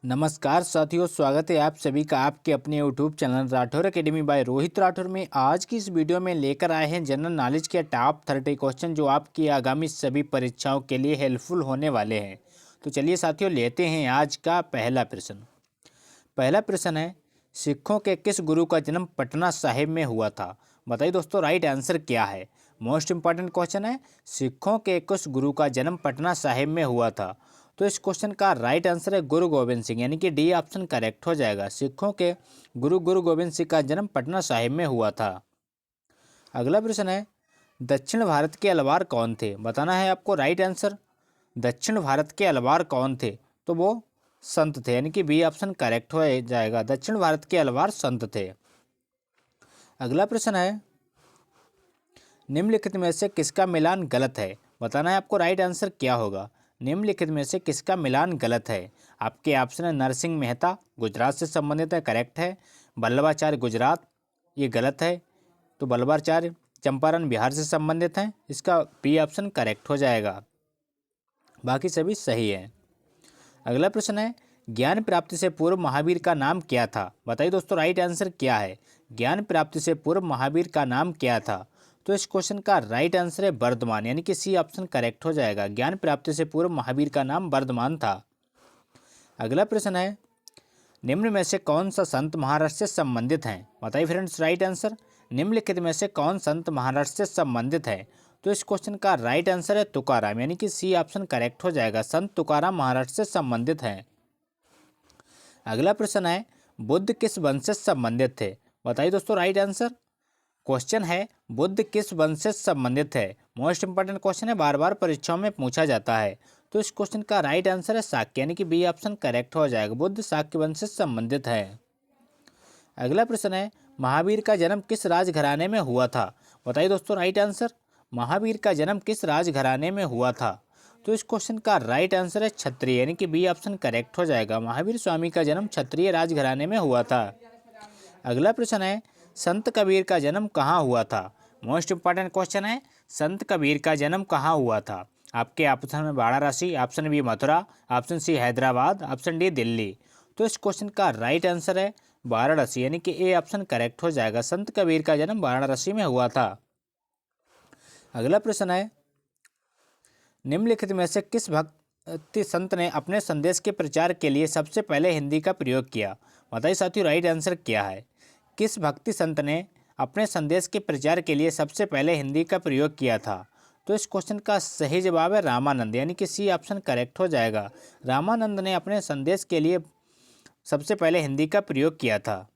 नमस्कार साथियों, स्वागत है आप सभी का आपके अपने YouTube channel Rathore academy by Rohit Rathore में। आज की इस वीडियो में लेकर आए हैं जनरल नॉलेज के टॉप 30 क्वेश्चन जो आपकी आगामी सभी परीक्षाओं के लिए हेल्पफुल होने वाले हैं। तो चलिए साथियों, लेते हैं आज का पहला प्रश्न। पहला प्रश्न है, सिखों के किस गुरु का जन्म पटना साहिब में हुआ था? बताइए दोस्तों, राइट आंसर क्या है। मोस्ट इंपॉर्टेंट क्वेश्चन है, सिखों के किस गुरु का जन्म पटना साहिब में हुआ था? तो इस क्वेश्चन का राइट आंसर है गुरु गोविंद सिंह, यानी कि डी ऑप्शन करेक्ट हो जाएगा। सिखों के गुरु गोविंद सिंह का जन्म पटना साहिब में हुआ था। अगला प्रश्न है, दक्षिण भारत के अलवार कौन थे? बताना है आपको राइट आंसर। दक्षिण भारत के अलवार कौन थे? तो वो संत थे, यानी कि बी ऑप्शन करेक्ट हो जाएगा। दक्षिण भारत के अलवार संत थे। अगला प्रश्न है, निम्नलिखित में से किसका मिलान गलत है? बताना है आपको राइट आंसर क्या होगा। निम्नलिखित में से किसका मिलान गलत है? आपके ऑप्शन है नरसिंह मेहता, गुजरात से संबंधित है, करेक्ट है। वल्लभाचार्य गुजरात, ये गलत है। तो वल्लभाचार्य चंपारण बिहार से संबंधित हैं, इसका बी ऑप्शन करेक्ट हो जाएगा। बाकी सभी सही है। अगला प्रश्न है, ज्ञान प्राप्ति से पूर्व महावीर का नाम क्या था? बताइए दोस्तों, राइट आंसर क्या है। ज्ञान प्राप्ति से पूर्व महावीर का नाम क्या था? तो इस क्वेश्चन का राइट आंसर है वर्धमान, यानी कि सी ऑप्शन करेक्ट हो जाएगा। ज्ञान प्राप्ति से पूर्व महावीर का नाम वर्धमान था। अगला प्रश्न है, निम्न में से कौन सा संत महाराष्ट्र से संबंधित हैं? बताइए फ्रेंड्स राइट आंसर। निम्नलिखित में से कौन संत महाराष्ट्र से संबंधित है? तो इस क्वेश्चन का राइट आंसर है तुकाराम, यानी कि सी ऑप्शन करेक्ट हो जाएगा। संत तुकाराम महाराष्ट्र से संबंधित हैं। अगला प्रश्न है, बुद्ध किस वंश से संबंधित थे? बताइए दोस्तों राइट आंसर। क्वेश्चन है, बुद्ध किस वंश से संबंधित है? मोस्ट इंपॉर्टेंट क्वेश्चन है, बार बार परीक्षाओं में पूछा जाता है। तो इस क्वेश्चन का राइट आंसर है शाक्य, यानी कि बी ऑप्शन करेक्ट हो जाएगा। बुद्ध शाक्य वंश से संबंधित है। अगला प्रश्न है, महावीर का जन्म किस राजघराने में हुआ था? बताइए दोस्तों राइट आंसर। महावीर का जन्म किस राजघराने में हुआ था? तो इस क्वेश्चन का राइट आंसर है क्षत्रिय, यानी कि बी ऑप्शन करेक्ट हो जाएगा। महावीर स्वामी का जन्म क्षत्रिय राजघराने में हुआ था। अगला प्रश्न है, संत कबीर का जन्म कहाँ हुआ था? मोस्ट इंपॉर्टेंट क्वेश्चन है, संत कबीर का जन्म कहाँ हुआ था? आपके ऑप्शन में Varanasi, option B Mathura, option C Hyderabad, option D Delhi. तो इस क्वेश्चन का राइट आंसर है वाराणसी, यानी कि ए ऑप्शन करेक्ट हो जाएगा। संत कबीर का जन्म वाराणसी में हुआ था। अगला प्रश्न है, निम्नलिखित में से किस भक्ति संत ने अपने संदेश के प्रचार के लिए सबसे पहले हिंदी का प्रयोग किया? बताइए साथियों राइट आंसर क्या है। किस भक्ति संत ने अपने संदेश के प्रचार के लिए सबसे पहले हिंदी का प्रयोग किया था? तो इस क्वेश्चन का सही जवाब है रामानंद, यानी कि सी ऑप्शन करेक्ट हो जाएगा। रामानंद ने अपने संदेश के लिए सबसे पहले हिंदी का प्रयोग किया था।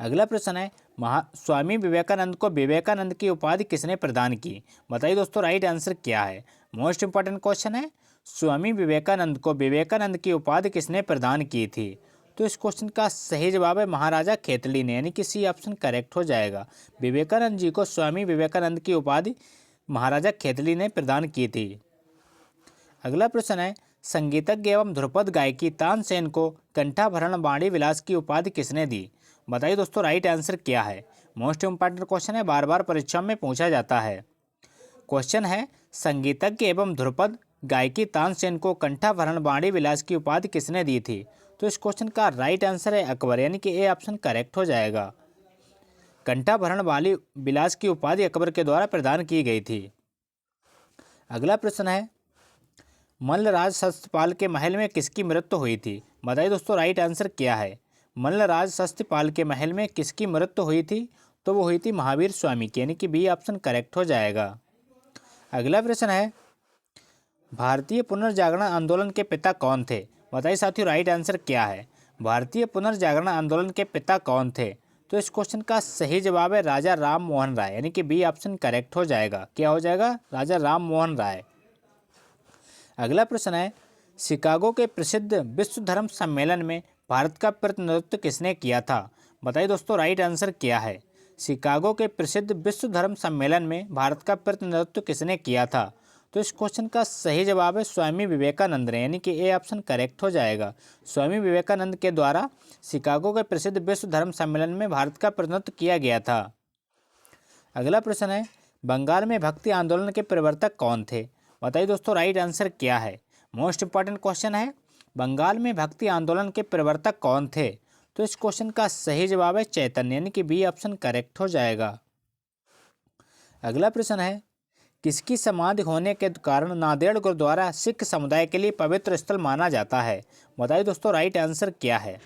अगला प्रश्न है, स्वामी विवेकानंद को विवेकानंद की उपाधि किसने प्रदान की? बताइए दोस्तों राइट आंसर क्या है। मोस्ट इंपॉर्टेंट क्वेश्चन है, स्वामी विवेकानंद को विवेकानंद की उपाधि किसने प्रदान की थी? तो इस क्वेश्चन का सही जवाब है महाराजा खेतड़ी ने, यानी कि सी ऑप्शन करेक्ट हो जाएगा। विवेकानंद जी को स्वामी विवेकानंद की उपाधि महाराजा खेतड़ी ने प्रदान की थी। अगला प्रश्न है, संगीतज्ञ एवं ध्रुपद गायकी तानसेन को कंठाभरण वाणी विलास की उपाधि किसने दी? बताइए दोस्तों राइट आंसर क्या है। मोस्ट इंपॉर्टेंट क्वेश्चन है, बार बार परीक्षा में पूछा जाता है। क्वेश्चन है, संगीतज्ञ एवं ध्रुपद गायकी तानसेन को कंठाभरण वाणी विलास की उपाधि किसने दी थी? तो इस क्वेश्चन का राइट आंसर है अकबर, यानी कि ए ऑप्शन करेक्ट हो जाएगा। कंठाभरण वाली विलास की उपाधि अकबर के द्वारा प्रदान की गई थी। अगला प्रश्न है, मल्लराज शस्त्रपाल के महल में किसकी मृत्यु हुई थी? बताइए दोस्तों राइट आंसर क्या है। मल्लराज शस्त्रपाल के महल में किसकी मृत्यु हुई थी? तो वो हुई थी महावीर स्वामी की, यानी कि बी ऑप्शन करेक्ट हो जाएगा। अगला प्रश्न है, भारतीय पुनर्जागरण आंदोलन के पिता कौन थे? बताइए साथियों राइट आंसर क्या है। भारतीय पुनर्जागरण आंदोलन के पिता कौन थे? तो इस क्वेश्चन का सही जवाब है राजा राम मोहन राय, यानी कि बी ऑप्शन करेक्ट हो जाएगा। क्या हो जाएगा? राजा राम मोहन राय। अगला प्रश्न है, शिकागो के प्रसिद्ध विश्व धर्म सम्मेलन में भारत का प्रतिनिधित्व किसने किया था? बताइए दोस्तों राइट आंसर क्या है। शिकागो के प्रसिद्ध विश्व धर्म सम्मेलन में भारत का प्रतिनिधित्व किसने किया था? तो इस क्वेश्चन का सही जवाब है स्वामी विवेकानंद ने, यानी कि ए ऑप्शन करेक्ट हो जाएगा। स्वामी विवेकानंद के द्वारा शिकागो के प्रसिद्ध विश्व धर्म सम्मेलन में भारत का प्रतिनिधित्व किया गया था। अगला प्रश्न है, बंगाल में भक्ति आंदोलन के प्रवर्तक कौन थे? बताइए दोस्तों राइट आंसर क्या है। मोस्ट इंपॉर्टेंट क्वेश्चन है, बंगाल में भक्ति आंदोलन के प्रवर्तक कौन थे? तो इस क्वेश्चन का सही जवाब है चैतन्य, यानी कि बी ऑप्शन करेक्ट हो जाएगा। अगला प्रश्न है, किसकी समाधि होने के कारण नांदेड़ गुरुद्वारा सिख समुदाय के लिए पवित्र स्थल माना जाता है? बताइए दोस्तों राइट आंसर क्या है।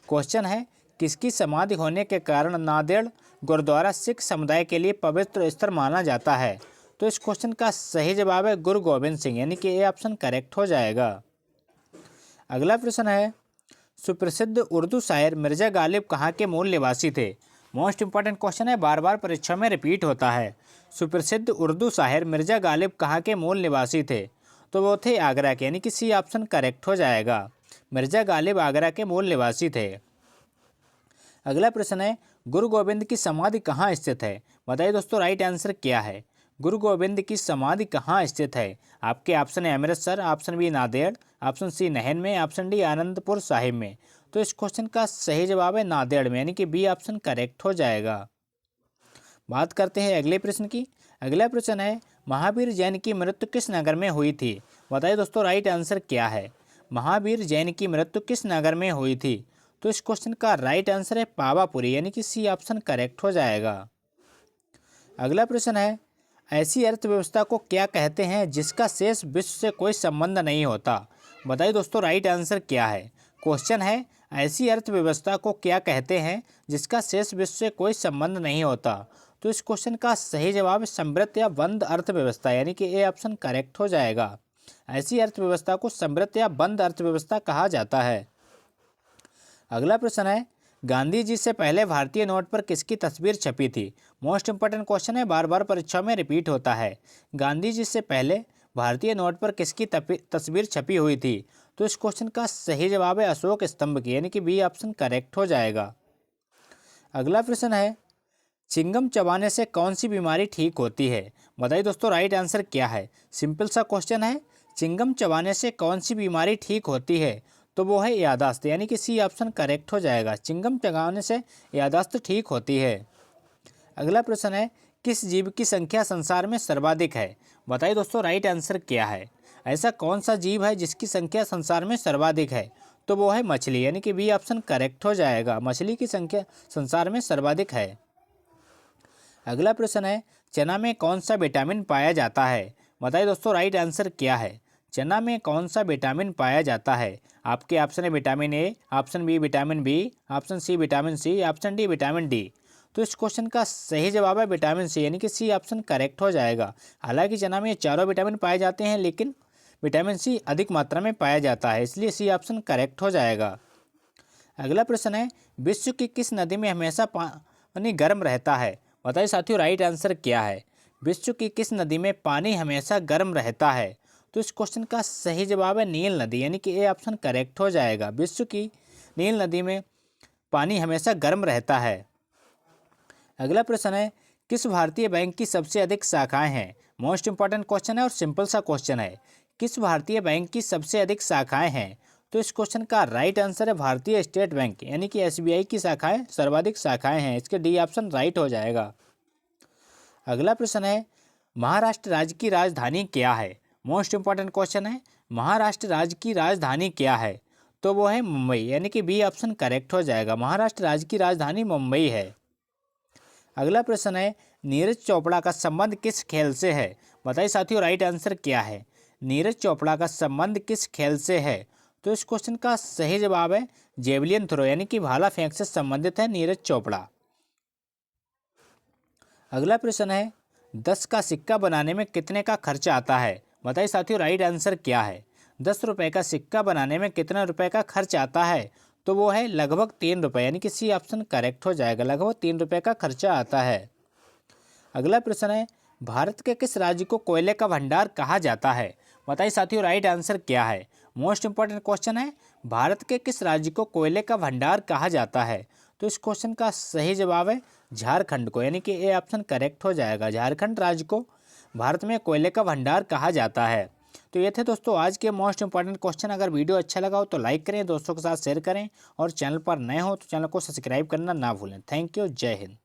क्वेश्चन है, किसकी समाधि होने के कारण नांदेड़ गुरुद्वारा सिख समुदाय के लिए पवित्र स्थल माना जाता है? तो इस क्वेश्चन का सही जवाब है गुरु गोबिंद सिंह, यानी कि ए ऑप्शन करेक्ट हो जाएगा। अगला प्रश्न है, सुप्रसिद्ध उर्दू शायर मिर्जा गालिब कहाँ के मूल निवासी थे? मोस्ट इंपॉर्टेंट क्वेश्चन है, बार बार परीक्षा में रिपीट होता है। सुप्रसिद्ध उर्दू शायर मिर्जा गालिब कहाँ के मूल निवासी थे? तो वो थे आगरा के, यानी कि सी ऑप्शन करेक्ट हो जाएगा। मिर्जा गालिब आगरा के मूल निवासी थे। अगला प्रश्न है, गुरु गोबिंद की समाधि कहाँ स्थित है? बताइए दोस्तों राइट आंसर क्या है। गुरु गोबिंद की समाधि कहाँ स्थित है? आपके ऑप्शन है Amritsar, option B Nanded, option C Nahan में, ऑप्शन डी आनंदपुर साहिब में। तो इस क्वेश्चन का सही जवाब है नांदेड़ में, यानी कि बी ऑप्शन करेक्ट हो जाएगा। बात करते हैं अगले प्रश्न की। अगला प्रश्न है, महावीर जैन की मृत्यु किस नगर में हुई थी? बताइए दोस्तों राइट आंसर क्या है। महावीर जैन की मृत्यु किस नगर में हुई थी? तो इस क्वेश्चन का राइट आंसर है पावापुरी, यानी कि सी ऑप्शन करेक्ट हो जाएगा। अगला प्रश्न है, ऐसी अर्थव्यवस्था को क्या कहते हैं जिसका शेष विश्व से कोई संबंध नहीं होता? बताइए दोस्तों राइट आंसर क्या है। क्वेश्चन है, ऐसी अर्थव्यवस्था को क्या कहते हैं जिसका शेष विश्व से कोई संबंध नहीं होता? तो इस क्वेश्चन का सही जवाब समृद्ध या बंद अर्थव्यवस्था, यानी कि ए ऑप्शन करेक्ट हो जाएगा। ऐसी अर्थव्यवस्था को समृद्ध या बंद अर्थव्यवस्था कहा जाता है। अगला प्रश्न है, गांधी जी से पहले भारतीय नोट पर किसकी तस्वीर छपी थी? मोस्ट इंपॉर्टेंट क्वेश्चन है, बार बार परीक्षा में रिपीट होता है। गांधी जी से पहले भारतीय नोट पर किसकी तस्वीर छपी हुई थी? तो इस क्वेश्चन का सही जवाब है अशोक स्तंभ की, यानी कि बी ऑप्शन करेक्ट हो जाएगा। अगला प्रश्न है, चिंगम चबाने से कौन सी बीमारी ठीक होती है? बताइए दोस्तों राइट आंसर क्या है। सिंपल सा क्वेश्चन है, चिंगम चबाने से कौन सी बीमारी ठीक होती है? तो वो है यादाश्त, यानी कि सी ऑप्शन करेक्ट हो जाएगा। चिंगम चबाने से यादाश्त ठीक होती है। अगला प्रश्न है, किस जीव की संख्या संसार में सर्वाधिक है? बताइए दोस्तों राइट आंसर क्या है। ऐसा कौन सा जीव है जिसकी संख्या संसार में सर्वाधिक है? तो वो है मछली, यानी कि बी ऑप्शन करेक्ट हो जाएगा। मछली की संख्या संसार में सर्वाधिक है। अगला प्रश्न है, चना में कौन सा विटामिन पाया जाता है? बताइए दोस्तों राइट आंसर क्या है। चना में कौन सा विटामिन पाया जाता है? आपके ऑप्शन है vitamin A, option B vitamin B, option C vitamin C, option D vitamin D. तो इस क्वेश्चन का सही जवाब है विटामिन सी, यानी कि सी ऑप्शन करेक्ट हो जाएगा। हालांकि चना में ये चारों विटामिन पाए जाते हैं, लेकिन विटामिन सी अधिक मात्रा में पाया जाता है, इसलिए सी ऑप्शन करेक्ट हो जाएगा। अगला प्रश्न है, विश्व की किस नदी में हमेशा पानी गर्म रहता है? बताइए साथियों राइट आंसर क्या है। विश्व की किस नदी में पानी हमेशा गर्म रहता है? तो इस क्वेश्चन का सही जवाब है नील नदी, यानी कि ए ऑप्शन करेक्ट हो जाएगा। विश्व की नील नदी में पानी हमेशा गर्म रहता है। अगला प्रश्न है, किस भारतीय बैंक की सबसे अधिक शाखाएं हैं? मोस्ट इंपॉर्टेंट क्वेश्चन है और सिंपल सा क्वेश्चन है। किस भारतीय बैंक की सबसे अधिक शाखाएं हैं? तो इस क्वेश्चन का राइट आंसर है भारतीय स्टेट बैंक, यानी कि एसबीआई की शाखाएं सर्वाधिक शाखाएं हैं। इसके डी ऑप्शन राइट हो जाएगा। अगला प्रश्न है, महाराष्ट्र राज्य की राजधानी क्या है? मोस्ट इंपॉर्टेंट क्वेश्चन है, महाराष्ट्र राज्य की राजधानी क्या है? तो वो है मुंबई, यानी कि बी ऑप्शन करेक्ट हो जाएगा। महाराष्ट्र राज्य की राजधानी मुंबई है। अगला प्रश्न है, नीरज चोपड़ा का संबंध किस खेल से है? बताइए साथियों राइट आंसर क्या है। नीरज चोपड़ा का संबंध किस खेल से है? तो इस क्वेश्चन का सही जवाब है जेवलिन थ्रो, यानी कि भाला फेंक से संबंधित है नीरज चोपड़ा। अगला प्रश्न है, 10 का सिक्का बनाने में कितने का खर्चा आता है? बताइए साथियों राइट आंसर क्या है। 10 रुपये का सिक्का बनाने में कितना रुपए का खर्च आता है? तो वो है लगभग 3 रुपये, यानी कि सी ऑप्शन करेक्ट हो जाएगा। लगभग 3 रुपये का खर्चा आता है। अगला प्रश्न है, भारत के किस राज्य को कोयले का भंडार कहा जाता है? बताइए साथियों राइट आंसर क्या है। मोस्ट इंपॉर्टेंट क्वेश्चन है, भारत के किस राज्य को कोयले का भंडार कहा जाता है? तो इस क्वेश्चन का सही जवाब है झारखंड को, यानी कि ए ऑप्शन करेक्ट हो जाएगा। झारखंड राज्य को भारत में कोयले का भंडार कहा जाता है। तो ये थे दोस्तों आज के मोस्ट इंपॉर्टेंट क्वेश्चन। अगर वीडियो अच्छा लगा हो तो लाइक करें, दोस्तों के साथ शेयर करें और चैनल पर नए हो तो चैनल को सब्सक्राइब करना ना भूलें। थैंक यू, जय हिंद।